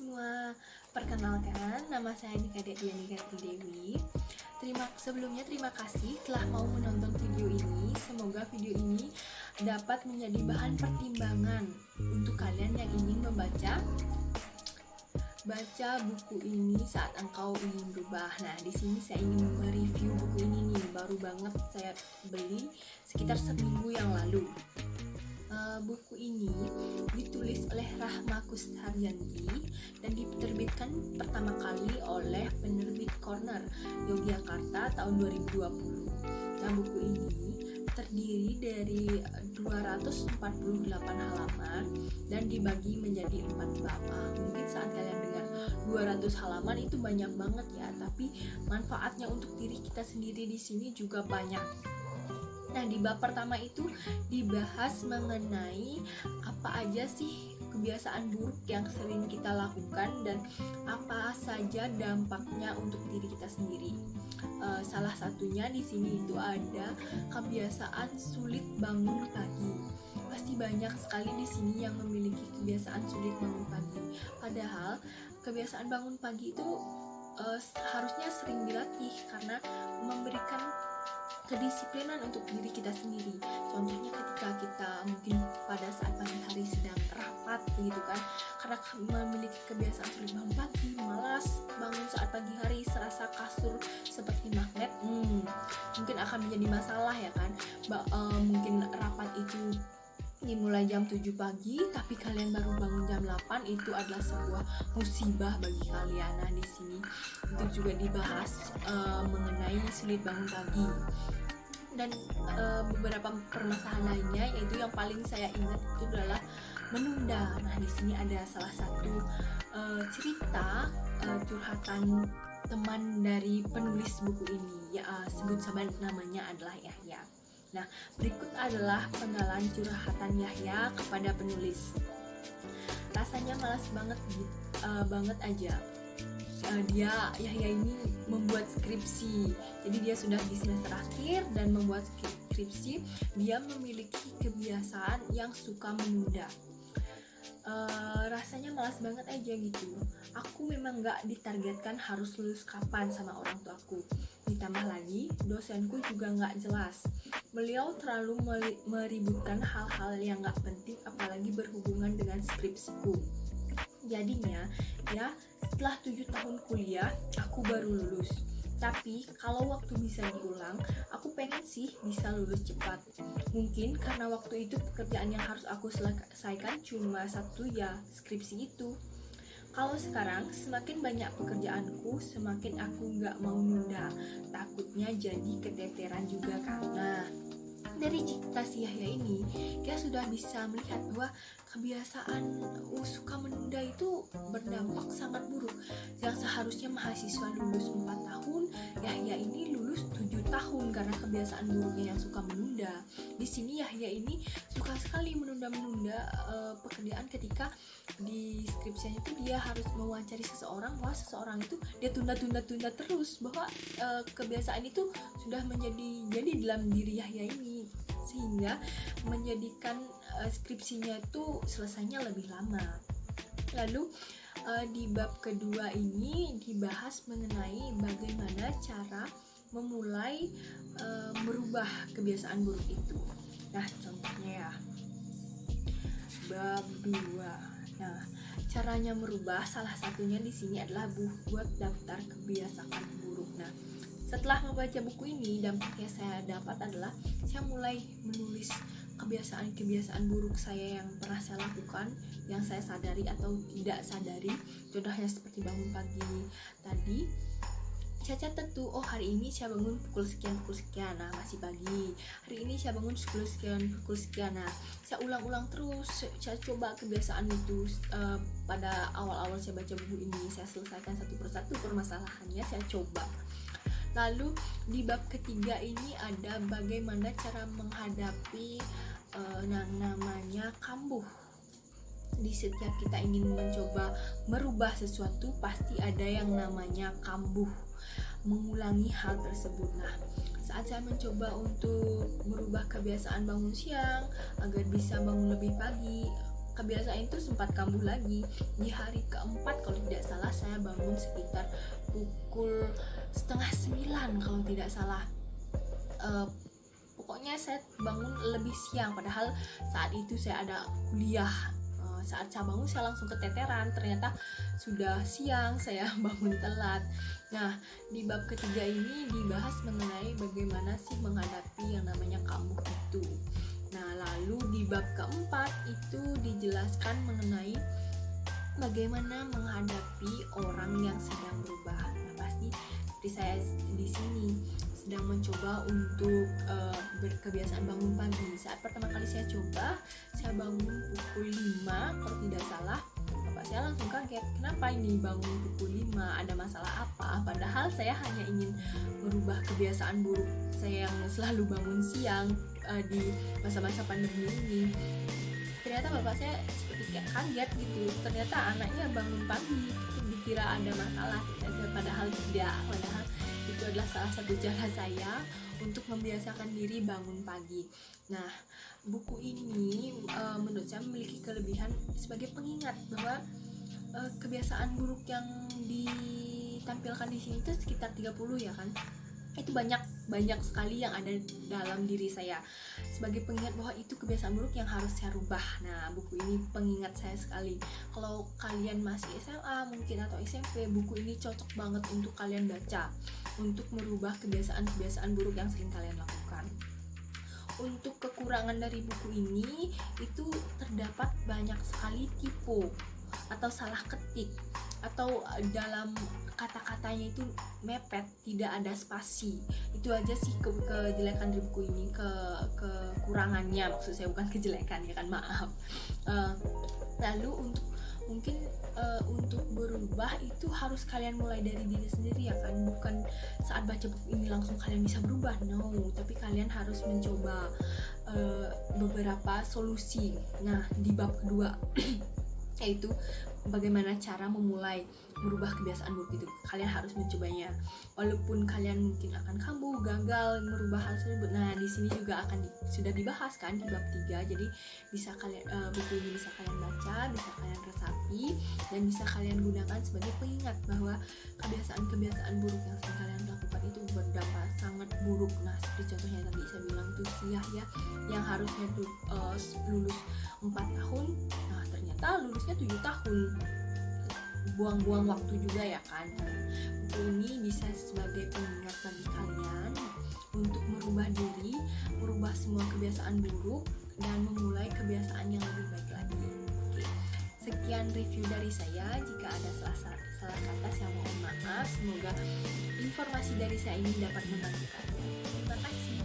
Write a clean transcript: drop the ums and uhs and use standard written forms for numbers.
semua, perkenalkan nama saya Nika Diani Dewi. Sebelumnya terima kasih telah mau menonton video ini. Semoga video ini dapat menjadi bahan pertimbangan untuk kalian yang ingin membaca buku ini saat engkau ingin berubah. Nah, di sini saya ingin mereview buku ini nih, baru banget saya beli sekitar seminggu yang lalu. Buku ini ditulis oleh Rahma Kusharyanti dan diterbitkan pertama kali oleh penerbit Corner Yogyakarta tahun 2020. Nah, buku ini terdiri dari 248 halaman dan dibagi menjadi 4 bab. Mungkin saat kalian dengar 200 halaman itu banyak banget ya, tapi manfaatnya untuk diri kita sendiri di sini juga banyak. Nah, di bab pertama itu dibahas mengenai apa aja sih kebiasaan buruk yang sering kita lakukan dan apa saja dampaknya untuk diri kita sendiri. Salah satunya di sini itu ada kebiasaan sulit bangun pagi. Pasti banyak sekali di sini yang memiliki kebiasaan sulit bangun pagi. Padahal kebiasaan bangun pagi itu harusnya sering dilatih karena memberikan kedisiplinan untuk diri kita sendiri. Contohnya ketika kita mungkin pada saat pagi hari sedang rapat begitu kan, karena memiliki kebiasaan sulit bangun pagi, malas bangun saat pagi hari, serasa kasur seperti magnet, mungkin akan menjadi masalah ya kan. Mungkin rapat itu dimulai jam 7 pagi tapi kalian baru bangun jam 8, itu adalah sebuah musibah bagi kalian. Nah, di sini itu juga dibahas mengenai sulit bangun pagi dan beberapa permasalahan lainnya, yaitu yang paling saya ingat itu adalah menunda. Nah, di sini ada salah satu cerita curhatan teman dari penulis buku ini, ya sebut saja namanya adalah Yahya. Nah, berikut adalah penggalan curhatan Yahya kepada penulis. Rasanya malas banget aja. Yahya ini membuat skripsi. Jadi dia sudah di semester akhir dan membuat skripsi. Dia memiliki kebiasaan yang suka menunda. Rasanya malas banget aja gitu. Aku memang gak ditargetkan harus lulus kapan sama orang tuaku. Ditambah lagi dosenku juga gak jelas. Beliau terlalu meributkan hal-hal yang gak penting, apalagi berhubungan dengan skripsiku. Jadinya ya setelah 7 tahun kuliah aku baru lulus. Tapi kalau waktu bisa diulang, aku pengen sih bisa lulus cepat. Mungkin karena waktu itu pekerjaan yang harus aku selesaikan cuma satu, ya skripsi itu. Kalau sekarang semakin banyak pekerjaanku, semakin aku gak mau nunda. Takutnya jadi keteteran juga kan. Nah, dari cerita si Yahya ini, kita sudah bisa melihat bahwa kebiasaan suka menunda itu berdampak sangat buruk. Yang seharusnya mahasiswa lulus 4 tahun, Yahya ini lulus 7 tahun karena kebiasaan buruknya yang suka menunda. Di sini Yahya ini suka sekali menunda-menunda pekerjaan ketika di skripsinya itu dia harus mewawancari seseorang, bahwa seseorang itu dia tunda terus, bahwa kebiasaan itu sudah jadi dalam diri Yahya ini, sehingga menjadikan skripsinya itu selesainya lebih lama. Lalu di bab kedua ini dibahas mengenai bagaimana cara memulai merubah kebiasaan buruk itu. Nah, contohnya ya bab 2. Nah, caranya merubah salah satunya di sini adalah buat daftar kebiasaan buruk. Nah, setelah membaca buku ini, dampak yang saya dapat adalah saya mulai menulis kebiasaan-kebiasaan buruk saya yang pernah saya lakukan, yang saya sadari atau tidak sadari. Contohnya seperti bangun pagi tadi, saya catat tuh, hari ini saya bangun pukul sekian, nah masih pagi. Hari ini saya bangun pukul sekian, nah saya ulang-ulang terus. Saya coba kebiasaan itu. Pada awal-awal saya baca buku ini, saya selesaikan satu persatu permasalahannya, saya coba. Lalu di bab ketiga ini ada bagaimana cara menghadapi namanya kambuh. Di setiap kita ingin mencoba merubah sesuatu, pasti ada yang namanya kambuh, mengulangi hal tersebut. Nah, saat saya mencoba untuk merubah kebiasaan bangun siang agar bisa bangun lebih pagi, kebiasaan itu sempat kambuh lagi. Di hari keempat kalau tidak salah saya bangun sekitar pukul setengah 9 kalau tidak salah. Pokoknya saya bangun lebih siang, padahal saat itu saya ada kuliah. Saat saya bangun saya langsung keteteran, ternyata sudah siang, saya bangun telat. Nah, di bab ketiga ini dibahas mengenai bagaimana sih menghadapi yang namanya kambuh itu. Nah, lalu di bab keempat itu dijelaskan mengenai bagaimana menghadapi orang yang sedang berubah. Nah, pasti seperti saya di sini sedang mencoba untuk berkebiasaan bangun pagi. Saat pertama kali saya coba, saya bangun pukul 5 kalau tidak salah. Bapak saya langsung kaget, kenapa ini bangun pukul 5, ada masalah apa? Padahal saya hanya ingin merubah kebiasaan buruk saya yang selalu bangun siang di masa-masa pandemi ini. Ternyata bapak saya seperti kayak kaget gitu, ternyata anaknya bangun pagi, dikira ada masalah, padahal tidak, padahal itu adalah salah satu cara saya untuk membiasakan diri bangun pagi. Nah, buku ini menurut saya memiliki kelebihan sebagai pengingat bahwa kebiasaan buruk yang ditampilkan di sini itu sekitar 30 ya kan. Itu banyak sekali yang ada dalam diri saya sebagai pengingat bahwa itu kebiasaan buruk yang harus saya rubah. Nah, buku ini pengingat saya sekali. Kalau kalian masih SMA mungkin atau SMP, buku ini cocok banget untuk kalian baca untuk merubah kebiasaan-kebiasaan buruk yang sering kalian lakukan. Untuk kekurangan dari buku ini itu terdapat banyak sekali tipu atau salah ketik, atau dalam kata-katanya itu mepet, tidak ada spasi. Itu aja sih kejelekan dari buku ini, kekurangannya, maksud saya bukan kejelekan ya kan, maaf. Lalu untuk berubah itu harus kalian mulai dari diri sendiri ya kan, bukan saat baca buku ini langsung kalian bisa berubah, no, tapi kalian harus mencoba beberapa solusi. Nah, di bab kedua yaitu bagaimana cara memulai merubah kebiasaan buruk itu. Kalian harus mencobanya, walaupun kalian mungkin akan kambuh, gagal merubah hal tersebut. Nah, di sini juga sudah dibahas kan di bab 3. Jadi bisa kalian buku ini bisa kalian baca, bisa kalian resapi, dan bisa kalian gunakan sebagai pengingat bahwa kebiasaan-kebiasaan buruk yang sering kalian lakukan itu berdampak sangat buruk. Nah, seperti contohnya tadi saya bilang itu si Yahya yang harusnya tuh lulus 4 tahun, nah ternyata lulusnya 7 tahun. Buang-buang waktu juga ya kan. Buku ini bisa sebagai pengingat bagi kalian untuk merubah diri, merubah semua kebiasaan buruk, dan memulai kebiasaan yang lebih baik lagi. Oke. Sekian review dari saya. Jika ada salah kata, saya mohon maaf. Semoga informasi dari saya ini dapat membantu kalian. Terima kasih.